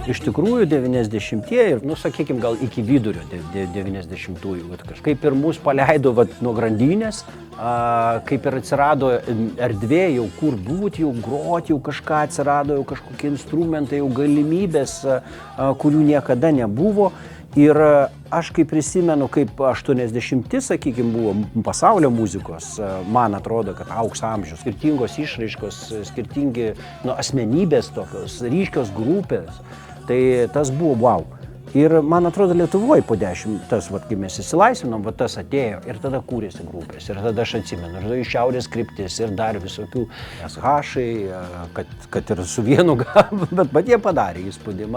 Iš tikrųjų, 90-ieji ir, sakykime, gal iki vidurio 90-ųjų, kažkaip ir mus paleido nuo grandinės, kaip ir atsirado erdvė jau kur būti, jau groti, jau kažką atsirado, jau kažkokie instrumentai, jau galimybės, kurių niekada nebuvo. Ir aš kaip prisimenu, kaip 80-ti, sakykime, buvo pasaulio muzikos, man atrodo, kad aukso amžius, skirtingos išraiškos, skirtingi asmenybės tokios, ryškios grupės, tai tas buvo wow. Ir man atrodo, Lietuvoje po 10, kai mes įsilaisvinom, tas atėjo ir tada kūrėsi grupės. Ir tada aš atsimenu, ir tada iš šiaurės kryptis ir dar visokių SH-ai, kad ir su vienu bet jie padarė įspūdį.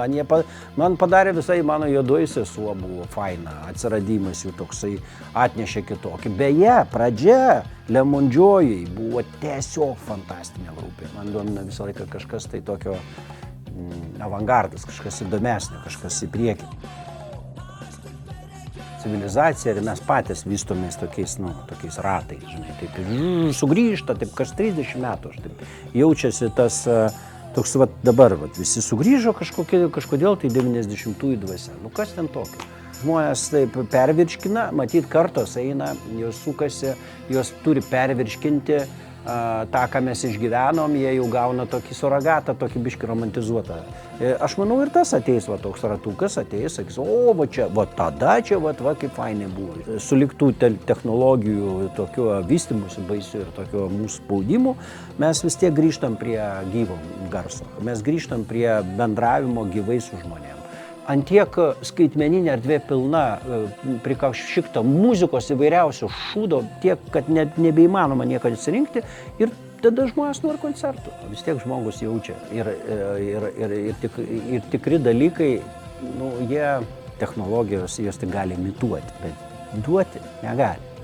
Man padarė visai mano juodoji sesuo buvo faina, atsiradimas jų toksai atnešė kitokį. Beje, pradžia Lemon Joy buvo tiesiog fantastinė grupė. Man domina visą laiką kažkas tai tokio avangardas, kažkas įdomesnio, kažkas į priekį. Civilizacija ir mes patys vystomės tokiais ratais, žinai, taip sugrįžta, taip kas 30 metų, aš taip jaučiasi tas toks dabar, visi sugrįžo kažkodėl tai 90-ųjų dvasia. Kas ten tokio? Žmonės taip pervirškina, matyt kartos eina, jos sukasi, jos turi pervirškinti tą, ką mes išgyvenom, jie jau gauna tokį surogatą, tokį biškį romantizuotą. Aš manau ir tas ateis, toks ratukas ateis, sakys, tada čia, kaip fainai buvo. Suliktų technologijų, tokio vystymusi baisių ir tokio mūsų spaudimų, mes vis tiek grįžtam prie gyvo garso. Mes grįžtam prie bendravimo gyvai su žmonėm. Antiek skaitmeninė erdvė pilna, prikaušikta muzikos įvairiausių šūdo, tiek, kad net nebeįmanoma nieko atsirinkti ir tada žmonės nori koncertų. Vis tiek žmogus jaučia ir tikri dalykai, jie technologijos, jos tik gali imituoti, bet duoti negali.